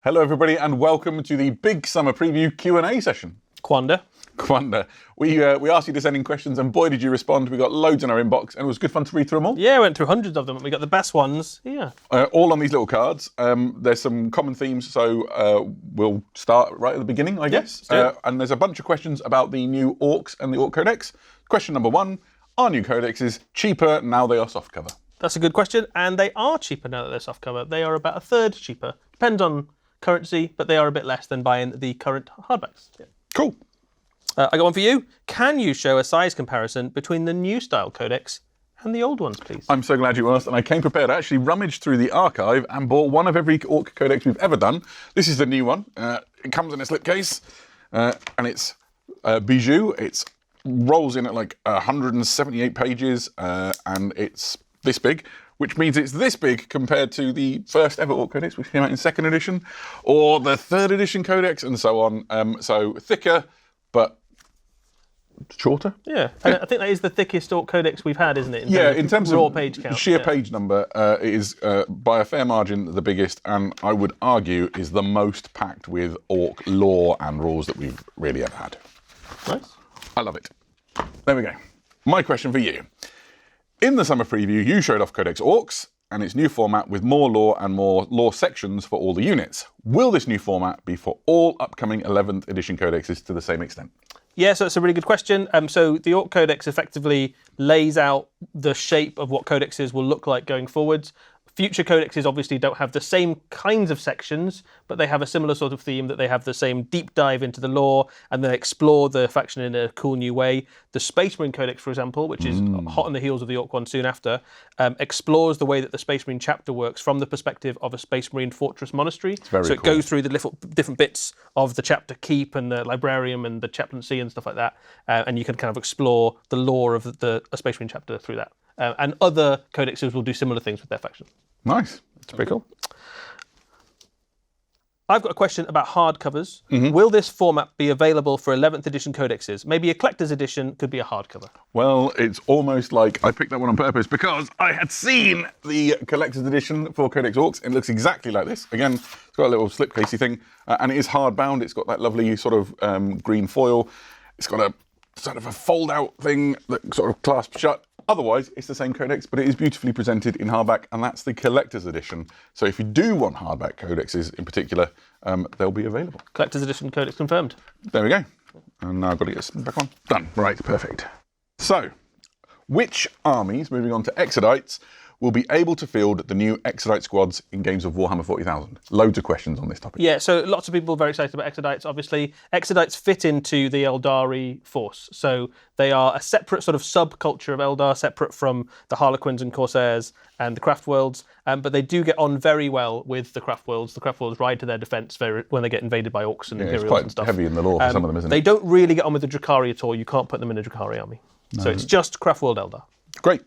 Hello everybody and welcome to the big summer preview Q&A session. Quanda. We asked you to send in questions and boy did you respond. We got loads in our inbox and it was good fun to read through them all. Yeah, we went through hundreds of them. We got the best ones. Yeah. All on these little cards. There's some common themes, so we'll start right at the beginning, I guess. And there's a bunch of questions about the new Orcs and the Orc Codex. Question number 1, are new codexes cheaper now they are softcover? That's a good question, and they are cheaper now that they're softcover. They are about a third cheaper. Depends on currency, but they are a bit less than buying the current hardbacks. Yeah. Cool. I got one for you. Can you show a size comparison between the new style codex and the old ones, please? I'm so glad you asked, and I came prepared. I actually rummaged through the archive and bought one of every Orc Codex we've ever done. This is the new one. It comes in a slipcase, and it's Bijou. It rolls in at like 178 pages, and it's this big, which means it's this big compared to the first ever Orc Codex, which came out in 2nd edition, or the 3rd edition Codex, and so on. So thicker, but shorter. Yeah, and I think that is the thickest Orc Codex we've had, isn't it? In terms raw of page count. sheer page number, it is by a fair margin the biggest, and I would argue is the most packed with Orc lore and rules that we've really ever had. Nice. I love it. There we go. My question for you. In the summer preview, you showed off Codex Orcs and its new format with more lore and more lore sections for all the units. Will this new format be for all upcoming 11th edition codexes to the same extent? Yeah, so it's a really good question. So the Orc Codex effectively lays out the shape of what codexes will look like going forwards. Future codexes obviously don't have the same kinds of sections, but they have a similar sort of theme that they have the same deep dive into the lore and they explore the faction in a cool new way. The Space Marine Codex, for example, which is hot on the heels of the Orc one soon after, explores the way that the Space Marine chapter works from the perspective of a Space Marine fortress monastery. It goes through the little different bits of the chapter keep and the librarium and the chaplaincy and stuff like that, and you can kind of explore the lore of a Space Marine chapter through that. And other codexes will do similar things with their faction. Nice. That's pretty cool. I've got a question about hardcovers. Mm-hmm. Will this format be available for 11th edition codexes? Maybe a collector's edition could be a hardcover. Well, it's almost like I picked that one on purpose because I had seen the collector's edition for Codex Orcs. It looks exactly like this. Again, it's got a little slipcasey thing, and it is hardbound. It's got that lovely sort of green foil. It's got a sort of a fold-out thing that sort of clasps shut. Otherwise, it's the same codex, but it is beautifully presented in hardback, and that's the collector's edition. So if you do want hardback codexes in particular, they'll be available. Collector's edition codex confirmed. There we go. And now I've got to get this back on. Done. Right, perfect. So, which armies, moving on to Exodites, will be able to field the new Exodite squads in games of Warhammer 40,000? Loads of questions on this topic. Yeah, so lots of people are very excited about Exodites, obviously. Exodites fit into the Eldari force. So they are a separate sort of subculture of Eldar, separate from the Harlequins and Corsairs and the Craft Worlds. But they do get on very well with the Craft Worlds. The Craft Worlds ride to their defense when they get invaded by Orcs and Imperials and stuff. It's quite heavy in the lore for some of them, isn't it? They don't really get on with the Drukhari at all. You can't put them in a Drukhari army. No. So it's just Craft World Eldar. Great.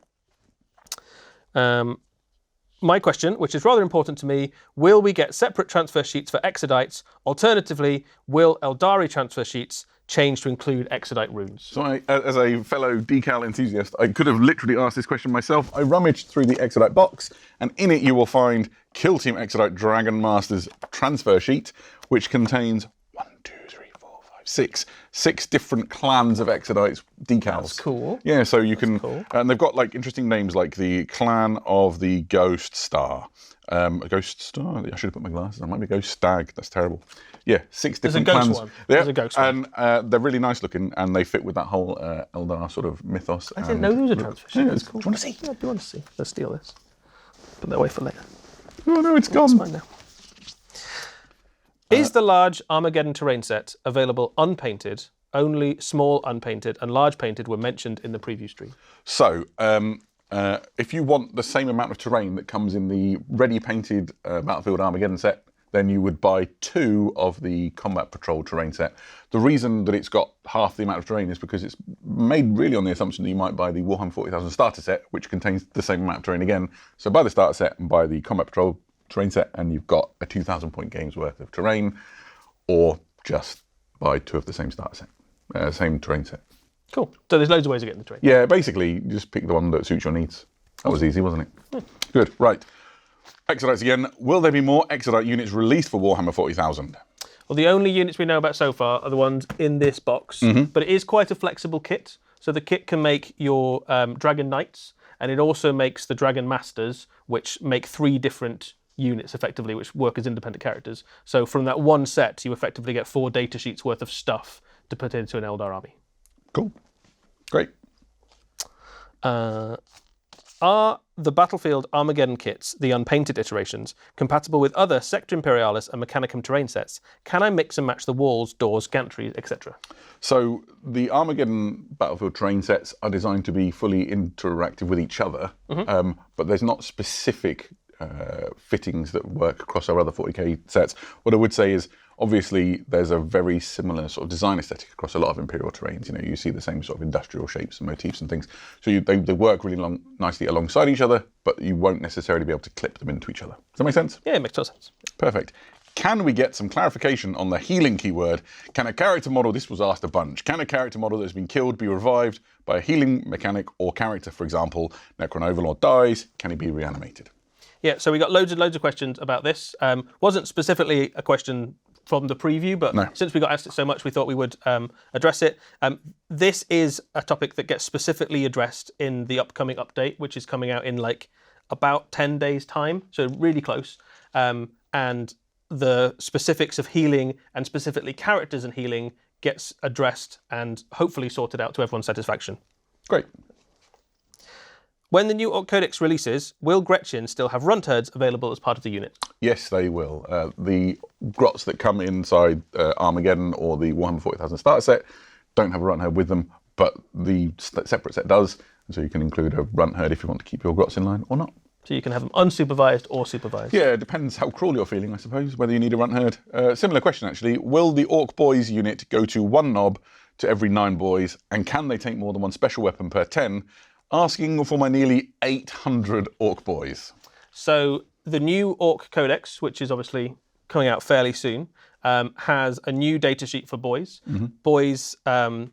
My question, which is rather important to me, will we get separate transfer sheets for Exodites? Alternatively, will Eldari transfer sheets change to include Exodite runes? So as a fellow decal enthusiast, I could have literally asked this question myself. I rummaged through the Exodite box, and in it you will find Kill Team Exodite Dragon Master's transfer sheet, which contains 6 different clans of Exodites decals. That's cool. Yeah, so you can, and they've got like interesting names like the Clan of the Ghost Star. A Ghost Star? I should have put my glasses on. It might be Ghost Stag. That's terrible. Yeah, 6 different clans. There's a ghost one. And they're really nice looking, and they fit with that whole Eldar sort of mythos. I didn't know there was a transfer sheet. Yeah, That's cool. Do you want to see? Yeah, I do want to see. Let's steal this. Put that away for later. Oh no, it's gone. It's fine now. Is the large Armageddon terrain set available unpainted? Only small unpainted and large painted were mentioned in the preview stream. So, if you want the same amount of terrain that comes in the ready painted Battlefield Armageddon set, then you would buy 2 of the Combat Patrol terrain set. The reason that it's got half the amount of terrain is because it's made really on the assumption that you might buy the Warhammer 40,000 starter set, which contains the same amount of terrain again. So buy the starter set and buy the Combat Patrol terrain set, and you've got a 2,000 point games worth of terrain, or just buy 2 of the same starter set, same terrain set. Cool. So there's loads of ways of getting the terrain. Yeah, basically, just pick the one that suits your needs. That was easy, wasn't it? Yeah. Good. Right. Exodites again. Will there be more Exodite units released for Warhammer 40,000? Well, the only units we know about so far are the ones in this box, but it is quite a flexible kit. So the kit can make your Dragon Knights, and it also makes the Dragon Masters, which make 3 different units effectively, which work as independent characters. So from that one set, you effectively get 4 data sheets worth of stuff to put into an Eldar army. Cool. Great. Are the Battlefield Armageddon kits, the unpainted iterations, compatible with other Sector Imperialis and Mechanicum terrain sets? Can I mix and match the walls, doors, gantries, etc.? So the Armageddon Battlefield terrain sets are designed to be fully interactive with each other, but there's not specific fittings that work across our other 40k sets. What I would say is, obviously, there's a very similar sort of design aesthetic across a lot of Imperial terrains. You know, you see the same sort of industrial shapes and motifs and things. So they work really nicely alongside each other, but you won't necessarily be able to clip them into each other. Does that make sense? Yeah, it makes total sense. Perfect. Can we get some clarification on the healing keyword? Can a character model, this was asked a bunch, can a character model that has been killed be revived by a healing mechanic or character, for example, Necron Overlord dies, can he be reanimated? Yeah, so we got loads of questions about this. Wasn't specifically a question from the preview, but since we got asked it so much, we thought we would address it. This is a topic that gets specifically addressed in the upcoming update, which is coming out in like about 10 days' time, so really close. And the specifics of healing and specifically characters and healing gets addressed and hopefully sorted out to everyone's satisfaction. Great. When the new Orc Codex releases, will Gretchen still have runt herds available as part of the unit? Yes, they will. The grots that come inside Armageddon or the Warhammer 40,000 starter set don't have a runt herd with them, but the separate set does. And so you can include a runt herd if you want to keep your grots in line or not. So you can have them unsupervised or supervised? Yeah, it depends how cruel you're feeling, I suppose, whether you need a runt herd. Similar question, actually. Will the Orc Boys unit go to 1 knob to every 9 boys, and can they take more than 1 special weapon per 10? Asking for my nearly 800 Orc Boys. So the new Orc Codex, which is obviously coming out fairly soon, has a new datasheet for boys. Boys are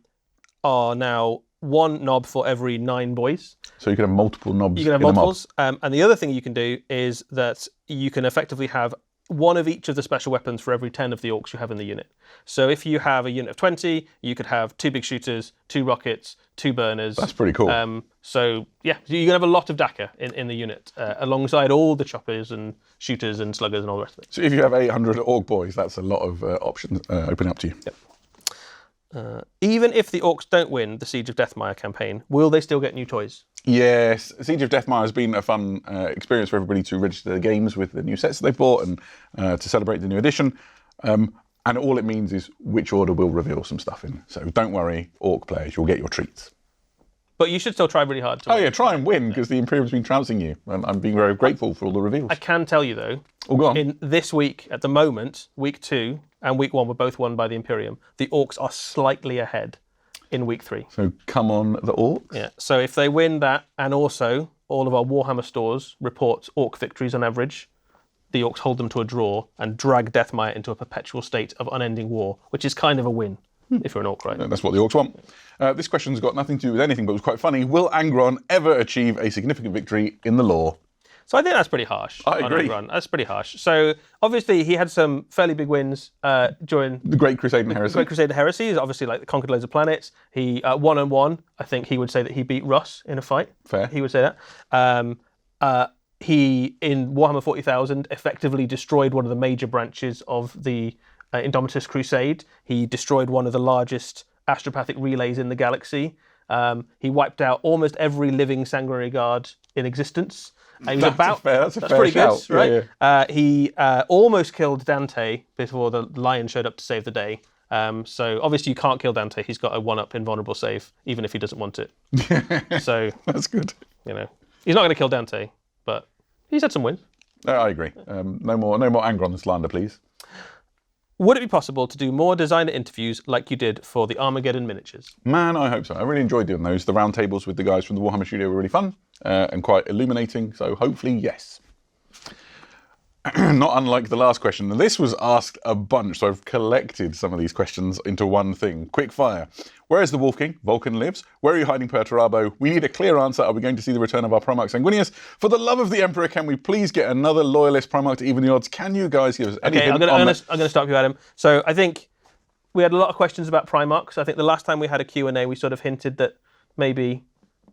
now 1 knob for every 9 boys. So you can have multiple knobs. You can have multiples. And the other thing you can do is that you can effectively have 1 of each of the special weapons for every 10 of the orcs you have in the unit. So if you have a unit of 20, you could have 2 big shooters, 2 rockets, 2 burners. That's pretty cool. So yeah, you can have a lot of DACA in the unit, alongside all the choppers and shooters and sluggers and all the rest of it. So if you have 800 Orc Boys, that's a lot of options open up to you. Yep. Even if the orcs don't win the Siege of Deathmire campaign, will they still get new toys? Yes, Siege of Deathmire has been a fun experience for everybody to register their games with the new sets that they've bought and to celebrate the new edition. And all it means is which order will reveal some stuff in. So don't worry, Orc players, you'll get your treats. But you should still try really hard to win. Yeah, try and win, because the Imperium's been trouncing you. And I'm being very grateful for all the reveals. I can tell you, though, go on. In this week, at the moment, week 2 and week 1 were both won by the Imperium. The Orcs are slightly ahead in week 3. So come on, the Orcs. Yeah, so if they win that, and also all of our Warhammer stores report Orc victories on average, the Orcs hold them to a draw and drag Deathmire into a perpetual state of unending war, which is kind of a win. If you're an Orc, right? That's what the Orcs want. This question's got nothing to do with anything, but it was quite funny. Will Angron ever achieve a significant victory in the lore? So I think that's pretty harsh. I agree. That's pretty harsh. So obviously he had some fairly big wins during the Great Crusade and Heresy. Great Crusade and Heresy is obviously like conquered loads of planets. He 1-on-1. I think he would say that he beat Russ in a fight. Fair. He would say that. He in Warhammer 40,000 effectively destroyed one of the major branches of the Indomitus Crusade. He destroyed one of the largest astropathic relays in the galaxy. He wiped out almost every living Sanguinary Guard in existence. That's pretty shout. Good, right? Yeah. He almost killed Dante before the Lion showed up to save the day. So obviously you can't kill Dante. He's got a 1-up invulnerable save, even if he doesn't want it. So that's good. You know, he's not going to kill Dante, but he's had some wins. I agree. No more Angron slander, please. Would it be possible to do more designer interviews like you did for the Armageddon miniatures? Man, I hope so. I really enjoyed doing those. The round tables with the guys from the Warhammer studio were really fun and quite illuminating, so hopefully, yes. Not unlike the last question. And this was asked a bunch, so I've collected some of these questions into one thing. Quick fire. Where is the Wolf King? Vulcan lives. Where are you hiding Perturabo? We need a clear answer. Are we going to see the return of our Primarch Sanguinius? For the love of the Emperor, can we please get another Loyalist Primarch to even the odds? Can you guys give us any Okay, I'm going to stop you, Adam. So I think we had a lot of questions about Primarchs. I think the last time we had a Q&A, we sort of hinted that maybe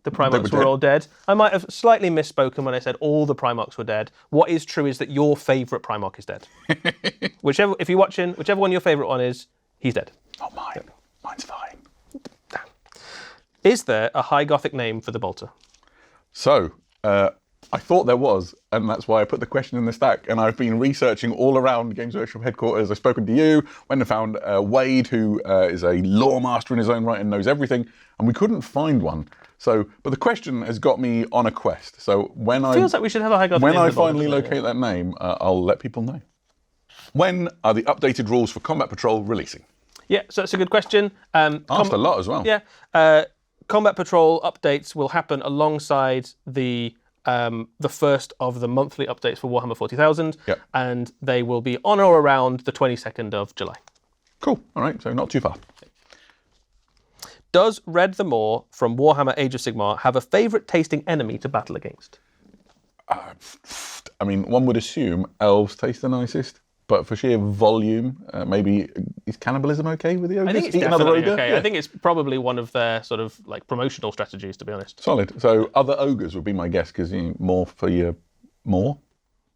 the Primarchs were all dead. I might have slightly misspoken when I said all the Primarchs were dead. What is true is that your favourite Primarch is dead. If you're watching, whichever one your favourite one is, he's dead. Not mine. Mine's fine. Is there a High Gothic name for the Bolter? So, I thought there was, and that's why I put the question in the stack. And I've been researching all around Games Workshop headquarters. I've spoken to you, went and found Wade, who is a lore master in his own right and knows everything, and we couldn't find one. So, but the question has got me on a quest. So when Feels like we should have a High Gothic name I for the Bolter, finally doesn't it? locate that name, I'll let people know. When are the updated rules for Combat Patrol releasing? Yeah, so that's a good question. Asked a lot as well. Yeah, Combat Patrol updates will happen alongside the first of the monthly updates for Warhammer 40,000, Yep. and they will be on or around the 22nd of July. Cool. All right. So not too far. Does Red the Maw from Warhammer Age of Sigmar have a favourite tasting enemy to battle against? I mean, one would assume elves taste the nicest, but for sheer volume, maybe is cannibalism okay with the ogres? I think it's Eat another definitely ogre? okay. Yeah. I think it's probably one of their sort of like promotional strategies, to be honest. Solid. So other ogres would be my guess, because more for your more.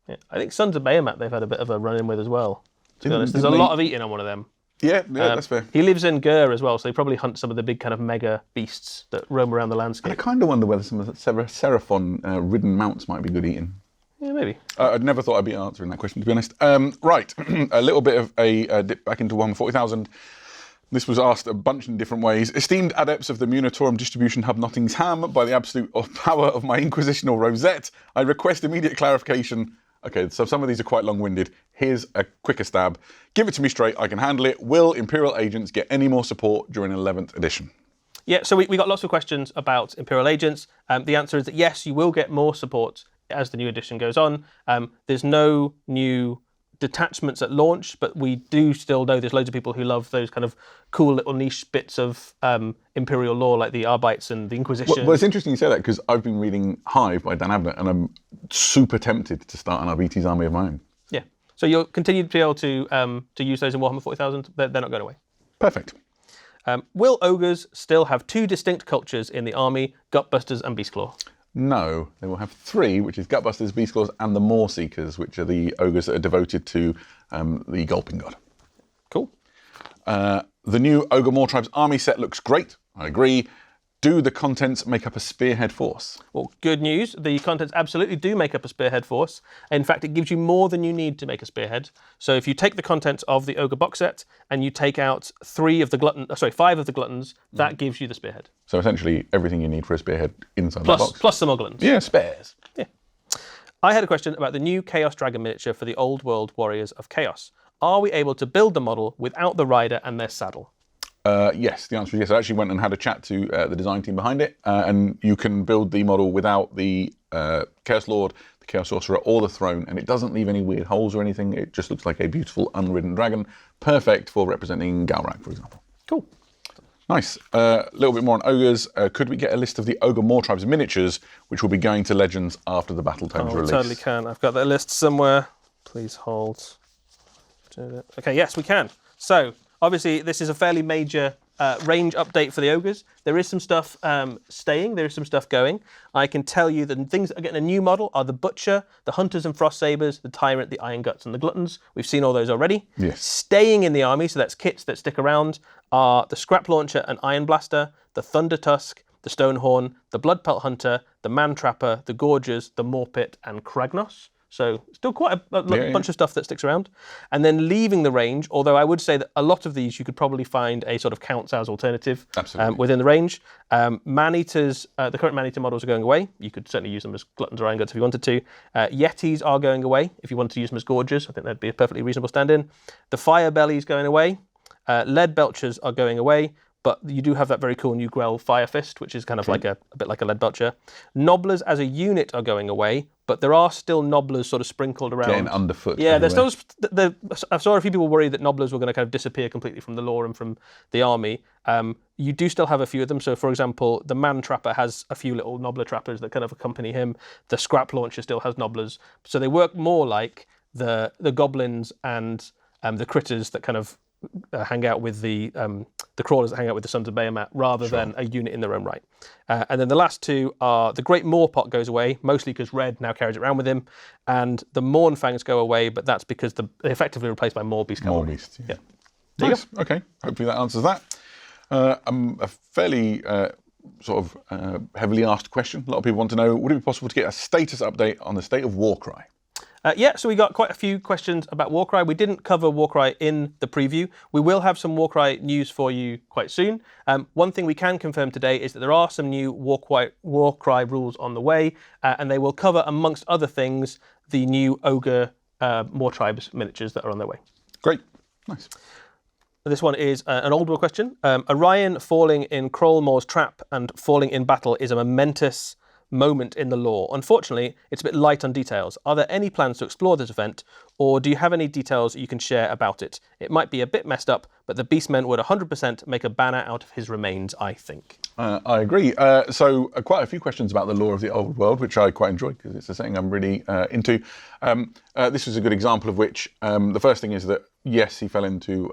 Yeah. I think Sons of Bahamut they've had a bit of a run-in with as well, to be honest. There's a didn't they- lot of eating on one of them. Yeah, that's fair. He lives in Gur as well, so he probably hunts some of the big kind of mega beasts that roam around the I landscape. kind of wonder whether some of the Seraphon-ridden mounts might be good eating. Yeah, maybe. I'd never thought I'd be answering that question, to be honest. Right, a little bit of a dip back into Warhammer 40,000. This was asked a bunch in different ways. Esteemed adepts of the Munitorum Distribution Hub Nottingham, by the absolute power of my inquisitional rosette, I request immediate clarification. Okay, so some of these are quite long-winded. Here's a quicker stab. Give it to me straight, I can handle it. Will Imperial agents get any more support during 11th edition? Yeah, so we got lots of questions about Imperial Agents. The answer is that yes, you will get more support as the new edition goes on. There's no new detachments at launch, but we do still know there's loads of people who love those kind of cool little niche bits of Imperial lore, like the Arbites and the Inquisition. Well, it's interesting you say that, because I've been reading Hive by Dan Abnett, and I'm super tempted to start an Arbites army of my own. Yeah, so you'll continue to be able to use those in Warhammer 40,000. They're not going away. Perfect. Will ogres still have two distinct cultures in the army, Gutbusters and Beastclaw? No, they will have three, which is Gutbusters, Beastclaws, and the Maw Seekers, which are the ogres that are devoted to the Gulping God. Cool. The new Ogre Maw Tribes army set looks great. I agree. Do the contents make up a spearhead force? Well, good news. The contents absolutely do make up a spearhead force. In fact, it gives you more than you need to make a spearhead. So if you take the contents of the Ogre box set and you take out 5 of the gluttons, that gives you the spearhead. So essentially everything you need for a spearhead inside the box. Plus some Oglins. Yeah, spares. Yeah. I had a question about the new Chaos Dragon miniature for the Old World Warriors of Chaos. Are we able to build the model without the rider and their saddle? Yes, the answer is yes. I actually went and had a chat to the design team behind it, and you can build the model without the Chaos Lord, the Chaos Sorcerer, or the throne, and it doesn't leave any weird holes or anything. It just looks like a beautiful unridden dragon, perfect for representing Galrak, for example. Cool. Nice. A little bit more on ogres. Could we get a list of the Ogre Maw Tribes miniatures, which will be going to Legends after the Battle Tomes We release? totally can. I've got that list somewhere. Please hold. Okay, yes, we can. So, obviously, this is a fairly major range update for the ogres. There is some stuff staying, there is some stuff going. I can tell you that the things that are getting a new model are the Butcher, the Hunters and Frost Sabers, the Tyrant, the Iron Guts, and the Gluttons. We've seen all those already. Yes. Staying in the army, so that's kits that stick around, are the Scrap Launcher and Iron Blaster, the Thunder Tusk, the Stonehorn, the Bloodpelt Hunter, the Man Trapper, the Gorgers, the Morpit, and Kragnos. So still quite a bunch of stuff that sticks around. And then leaving the range, although I would say that a lot of these you could probably find a sort of Count's Hours alternative within the range. Man-Eaters, the current Man-Eater models are going away. You could certainly use them as Gluttons or Iron Guts if you wanted to. Yetis are going away if you wanted to use them as Gorgers. I think that'd be a perfectly reasonable stand-in. The Fire Bellies going away. Lead Belchers are going away. but you do have that very cool new Grell Fire Fist, which is kind of like a bit like a lead belcher. Nobblers as a unit are going away, but there are still Nobblers sort of sprinkled around. Getting underfoot. Yeah, there's everywhere. still. I saw a few people worried that Nobblers were going to kind of disappear completely from the lore and from the army. You do still have a few of them. So, for example, the Man Trapper has a few little Nobbler trappers that kind of accompany him. The Scrap Launcher still has Nobblers. So they work more like the goblins and the critters that kind of hang out with the crawlers that hang out with the Sons of Bahamut, rather than a unit in their own right. And then the last two are the Great Moorpot goes away, mostly because Red now carries it around with him, and the Mournfangs go away, but that's because they're effectively replaced by Moorbeast cavalry. Moorbeast, yeah. Nice. Okay. Hopefully that answers that. A fairly sort of heavily asked question. A lot of people want to know: would it be possible to get a status update on the state of Warcry? Yeah, so we got quite a few questions about Warcry. We didn't cover Warcry in the preview. We will have some Warcry news for you quite soon. One thing we can confirm today is that there are some new Warcry rules on the way, and they will cover, amongst other things, the new Ogre Moortribes miniatures that are on their way. Great. Nice. This one is an old world question. Orion falling in Krollmore's trap and falling in battle is a momentous moment in the lore. Unfortunately, it's a bit light on details. Are there any plans to explore this event, or do you have any details you can share about it? It might be a bit messed up, but the Beastmen would 100% make a banner out of his remains, I think. I agree. So quite a few questions about the lore of the old world, which I quite enjoy because it's a thing I'm really into. This was a good example of which the first thing is that, yes, he fell into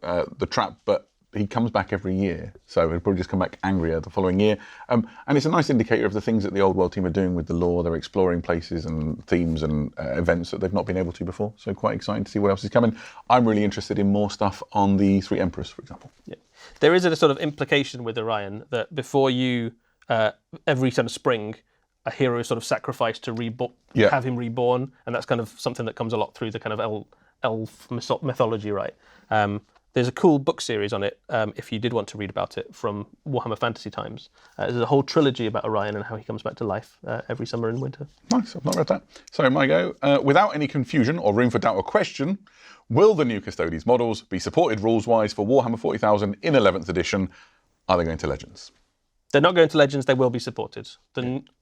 the trap, but he comes back every year, so he'll probably just come back angrier the following year. And it's a nice indicator of the things that the Old World team are doing with the lore. They're exploring places and themes and events that they've not been able to before, so quite exciting to see what else is coming. I'm really interested in more stuff on the Three Emperors, for example. Yeah. There is a sort of implication with Orion that before you, every sort of spring, a hero is sort of sacrificed to have him reborn, and that's kind of something that comes a lot through the kind of elf mythology, right? There's a cool book series on it, if you did want to read about it, from Warhammer Fantasy Times. There's a whole trilogy about Orion and how he comes back to life every summer and winter. Nice, I've not read that. So, my go. Without any confusion or room for doubt or question, will the new Custodes models be supported rules-wise for Warhammer 40,000 in 11th edition? Are they going to Legends? They're not going to Legends, they will be supported.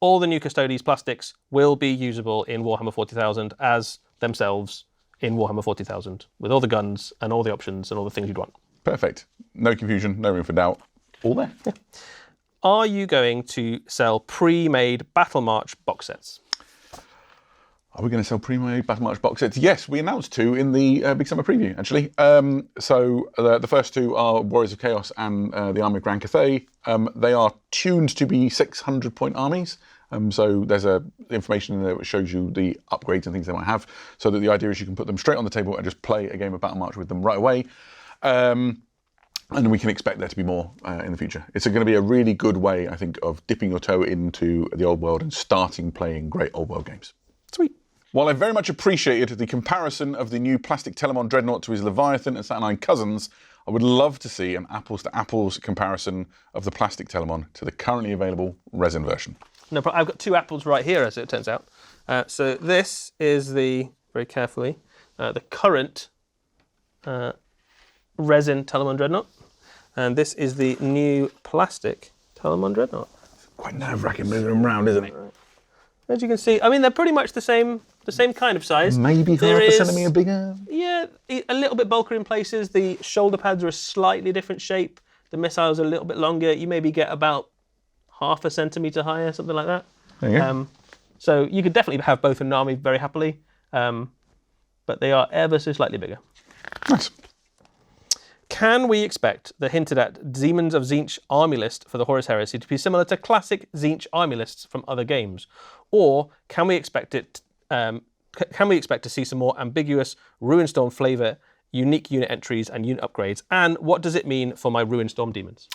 All the new Custodes plastics will be usable in Warhammer 40,000 as themselves in Warhammer 40,000, with all the guns and all the options and all the things you'd want. Perfect. No confusion, no room for doubt. All there. Yeah. Are you going to sell pre-made Battle March box sets? Are we going to sell pre-made Battle March box sets? Yes, we announced two in the Big Summer preview, actually. So the first two are Warriors of Chaos and the Army of Grand Cathay. They are tuned to be 600-point armies. So there's information in there which shows you the upgrades and things they might have, so that the idea is you can put them straight on the table and just play a game of Battle March with them right away. And we can expect there to be more in the future. It's going to be a really good way, I think, of dipping your toe into the old world and starting playing great old world games. Sweet. While I very much appreciated the comparison of the new plastic Telemon Dreadnought to his Leviathan and Saturnine cousins, I would love to see an apples-to-apples comparison of the plastic Telemon to the currently available resin version. No problem. I've got two apples right here, as it turns out. So this is very carefully, the current resin Telemon Dreadnought, and this is the new plastic Telemon Dreadnought. Quite nerve-wracking moving them around, isn't it? As you can see, I mean, they're pretty much the same kind of size. Maybe half a centimetre bigger. Yeah, a little bit bulkier in places. The shoulder pads are a slightly different shape. The missiles are a little bit longer. You maybe get about half a centimetre higher, something like that. There you go. So you could definitely have both in an army very happily, but they are ever so slightly bigger. Nice. Can we expect the hinted at Demons of Tzeentch army list for the Horus Heresy to be similar to classic Tzeentch army lists from other games, or can we expect it? Can we expect to see some more ambiguous Ruinstorm flavour, unique unit entries, and unit upgrades? And what does it mean for my Ruinstorm demons?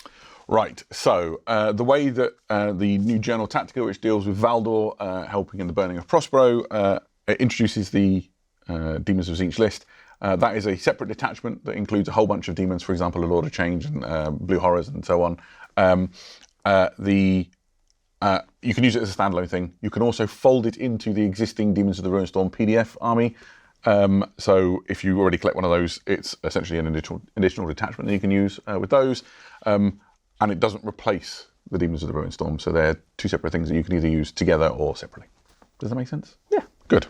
Right, so the way that the new Journal Tactica, which deals with Valdor helping in the burning of Prospero, introduces the Demons of Tzeentch list. That is a separate detachment that includes a whole bunch of demons, for example, a Lord of Change and Blue Horrors and so on. You can use it as a standalone thing. You can also fold it into the existing Demons of the Ruinstorm PDF army. So if you already collect one of those, it's essentially an additional detachment that you can use with those. And it doesn't replace the Demons of the Ruin Storm. So they're two separate things that you can either use together or separately. Does that make sense? Yeah. Good.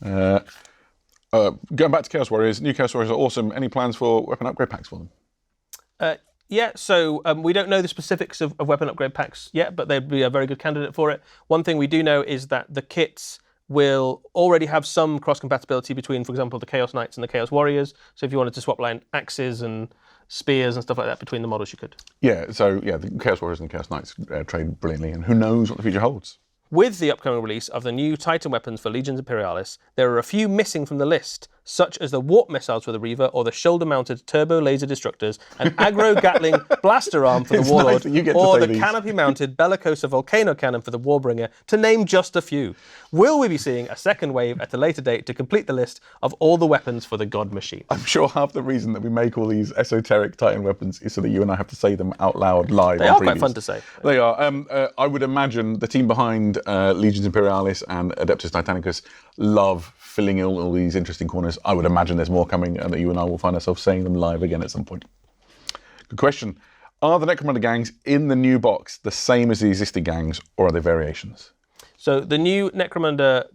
Going back to Chaos Warriors, new Chaos Warriors are awesome. Any plans for weapon upgrade packs for them? Yeah, so we don't know the specifics of weapon upgrade packs yet, but they'd be a very good candidate for it. One thing we do know is that the kits will already have some cross-compatibility between, for example, the Chaos Knights and the Chaos Warriors. So if you wanted to swap line axes and spears and stuff like that between the models, you could. Yeah, so the Chaos Warriors and the Chaos Knights trade brilliantly, and who knows what the future holds. With the upcoming release of the new Titan weapons for Legions Imperialis, there are a few missing from the list, such as the warp missiles for the Reaver or the shoulder-mounted turbo laser destructors, an aggro Gatling blaster arm for the It's Warlord, nice that you get to or say the these. canopy-mounted Bellicosa volcano cannon for the Warbringer, to name just a few. Will we be seeing a second wave at a later date to complete the list of all the weapons for the God Machine? I'm sure half the reason that we make all these esoteric Titan weapons is so that you and I have to say them out loud live. They are quite fun to say. They are. I would imagine the team behind Legions Imperialis and Adeptus Titanicus love filling in all these interesting corners. I would imagine there's more coming and that you and I will find ourselves saying them live again at some point. Good question. Are the Necromunda gangs in the new box the same as the existing gangs, or are they variations? So the new Necromunda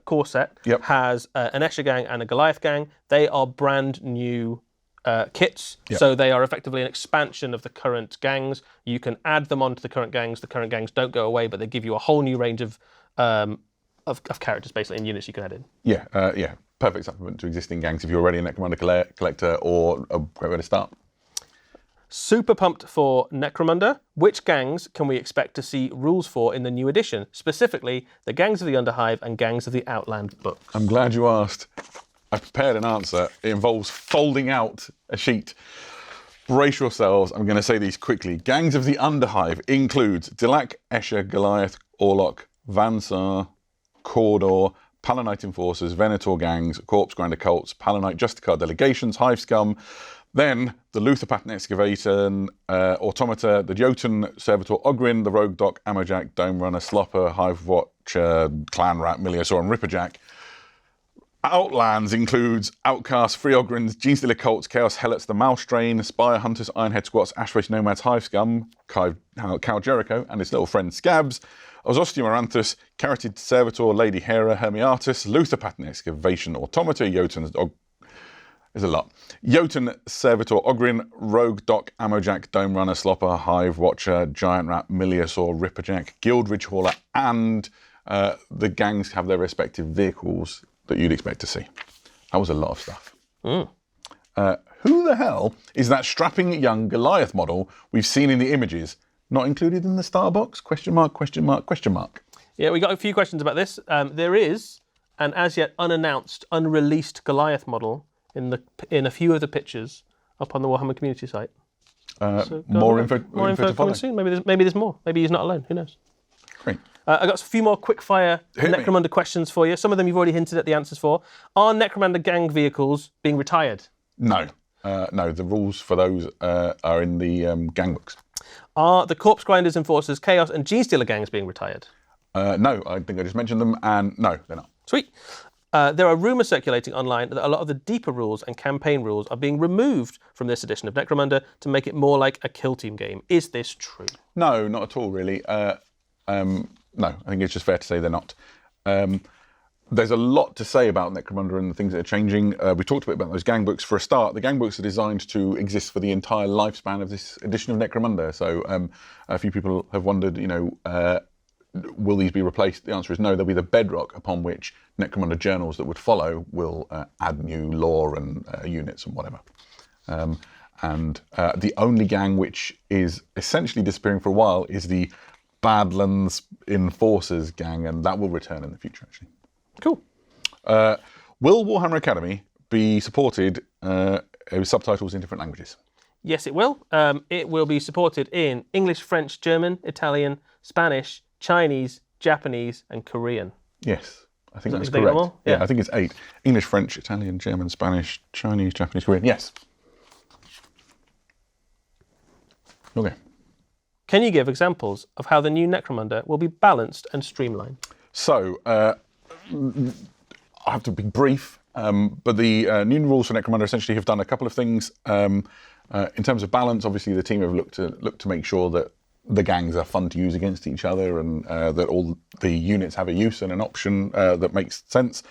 core set Yep. has an Escher gang and a Goliath gang. They are brand new kits, Yep. so they are effectively an expansion of the current gangs. You can add them onto the current gangs. The current gangs don't go away, but they give you a whole new range of characters, basically, and units you can add in. Yeah. Perfect supplement to existing gangs if you're already a Necromunda collector or a great way to start. Super pumped for Necromunda. Which gangs can we expect to see rules for in the new edition? Specifically, the Gangs of the Underhive and Gangs of the Outland books. I'm glad you asked. I prepared an answer. It involves folding out a sheet. Brace yourselves. I'm going to say these quickly. Gangs of the Underhive includes Dilak, Escher, Goliath, Orlok, Vansar, Cawdor, Palanite Enforcers, Venator gangs, Corpse Grinder cults, Palanite Justicar delegations, Hive Scum, then the Luther Pattern Excavation, Automata, the Jotun Servitor Ogrin, the Rogue Doc, Ammojack, Dome Runner, Slopper, Hive Watcher, Clan Rat, Miliosaur, and Ripperjack. Outlands includes Outcasts, Free Ogrins, Genestealer Cults, Chaos Helots, the Mouse Strain, Spire Hunters, Ironhead Squats, Ashrace Nomads, Hive Scum, Cal Jericho, and his little friend Scabs, Ozostium Aranthus, Carotid Servitor, Lady Hera, Hermiatus, Luther Pattern Excavation, Automata, Jotun, there's a lot. Jotun, Servitor, Ogrin, Rogue Doc, Ammojack, Dome Runner, Slopper, Hive Watcher, Giant Rat, Miliosaur, Ripperjack, Guildridge Hauler, and the gangs have their respective vehicles that you'd expect to see. That was a lot of stuff. Who the hell is that strapping young Goliath model we've seen in the images? Not included in the star box? Question mark, question mark, question mark. Yeah, we got a few questions about this. There is an as yet unannounced, unreleased Goliath model in a few of the pictures up on the Warhammer community site. So More info More info to follow. coming soon. Maybe there's more. Maybe he's not alone. Who knows? Great. I got a few more quick-fire Hit me. Necromunda questions for you. Some of them you've already hinted at the answers for. Are Necromunda gang vehicles being retired? No. No, the rules for those are in the gang books. Are the Corpse Grinders, Enforcers, Chaos, and Genestealer gangs being retired? No, I think I just mentioned them, and no, they're not. Sweet. There are rumours circulating online that a lot of the deeper rules and campaign rules are being removed from this edition of Necromunda to make it more like a kill team game. Is this true? No, not at all, really. No, I think it's just fair to say they're not. There's a lot to say about Necromunda and the things that are changing. We talked a bit about those gang books. For a start, the gang books are designed to exist for the entire lifespan of this edition of Necromunda. So a few people have wondered, will these be replaced? The answer is no. They'll be the bedrock upon which Necromunda journals that would follow will add new lore and units and whatever. And the only gang which is essentially disappearing for a while is the Badlands Enforcers gang, and that will return in the future, actually. Cool. Will Warhammer Academy be supported with subtitles in different languages? Yes, it will. It will be supported in English, French, German, Italian, Spanish, Chinese, Japanese, and Korean. Yes, I think that's Did they get them correct. all? Yeah, Yeah. I think it's 8. English, French, Italian, German, Spanish, Chinese, Japanese, Korean. Yes. Okay. Can you give examples of how the new Necromunda will be balanced and streamlined? So, I have to be brief. But the new rules for Necromunda essentially have done a couple of things. In terms of balance, obviously the team have looked to make sure that the gangs are fun to use against each other, and that all the units have a use and an option that makes sense.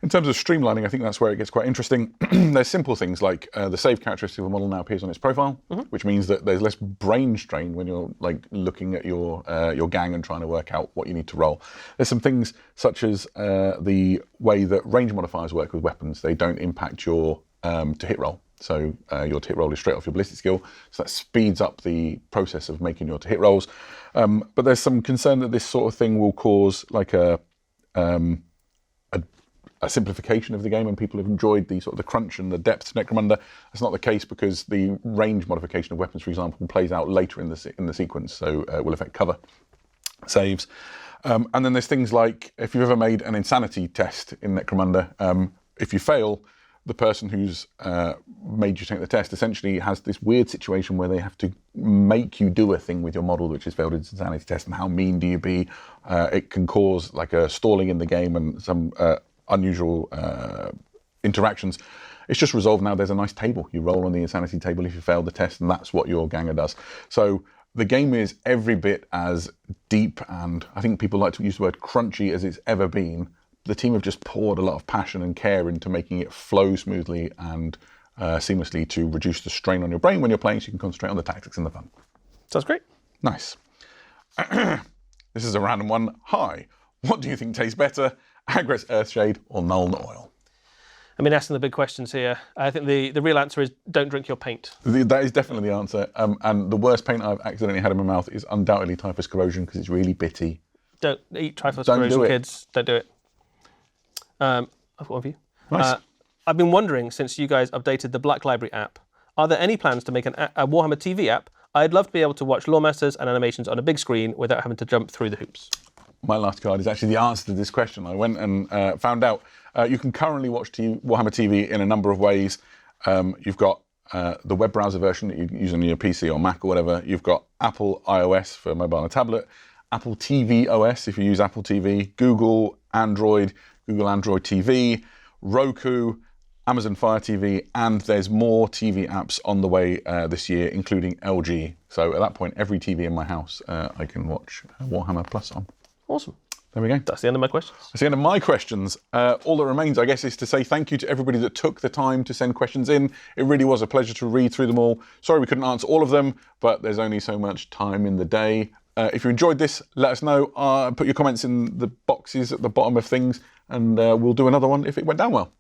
In terms of streamlining, I think that's where it gets quite interesting. There's simple things like the save characteristic of the model now appears on its profile, which means that there's less brain strain when you're like looking at your gang and trying to work out what you need to roll. There's some things such as the way that range modifiers work with weapons. They don't impact your to hit roll. So your to hit roll is straight off your ballistic skill, so that speeds up the process of making your to hit rolls. But there's some concern that this sort of thing will cause like a simplification of the game, and people have enjoyed the sort of the crunch and the depth to Necromunda. That's not the case, because the range modification of weapons, for example, plays out later in the sequence, so it will affect cover saves. And then there's things like, if you've ever made an insanity test in Necromunda, if you fail, the person who's made you take the test essentially has this weird situation where they have to make you do a thing with your model which has failed its insanity test, and how mean do you be? It can cause like a stalling in the game and some unusual interactions. It's just resolved now. There's a nice table. You roll on the insanity table if you fail the test, and that's what your ganger does. So the game is every bit as deep, and I think people like to use the word crunchy, as it's ever been. The team have just poured a lot of passion and care into making it flow smoothly and seamlessly to reduce the strain on your brain when you're playing, so you can concentrate on the tactics and the fun. Sounds great. Nice. This is a random one. Hi, what do you think tastes better, Agres Earthshade or Nuln Oil? I mean, asking the big questions here. I think the real answer is don't drink your paint. That is definitely the answer. And the worst paint I've accidentally had in my mouth is undoubtedly Typhus Corrosion, because it's really bitty. Don't eat Typhus Don't Corrosion, do it. kids. Don't do it. I've got one for you. Nice. I've been wondering, since you guys updated the Black Library app, are there any plans to make a Warhammer TV app? I'd love to be able to watch Lawmasters and animations on a big screen without having to jump through the hoops. My last card is actually the answer to this question. I went and found out you can currently watch Warhammer TV in a number of ways. You've got the web browser version that you can use on your PC or Mac or whatever. You've got Apple iOS for mobile and tablet, Apple TV OS if you use Apple TV, Google Android, Google Android TV, Roku, Amazon Fire TV, and there's more TV apps on the way this year, including LG. So at that point, every TV in my house I can watch Warhammer Plus on. Awesome. There we go. That's the end of my questions. That's the end of my questions. All that remains, I guess, is to say thank you to everybody that took the time to send questions in. It really was a pleasure to read through them all. Sorry we couldn't answer all of them, but there's only so much time in the day. If you enjoyed this, let us know. Put your comments in the boxes at the bottom of things, and we'll do another one if it went down well.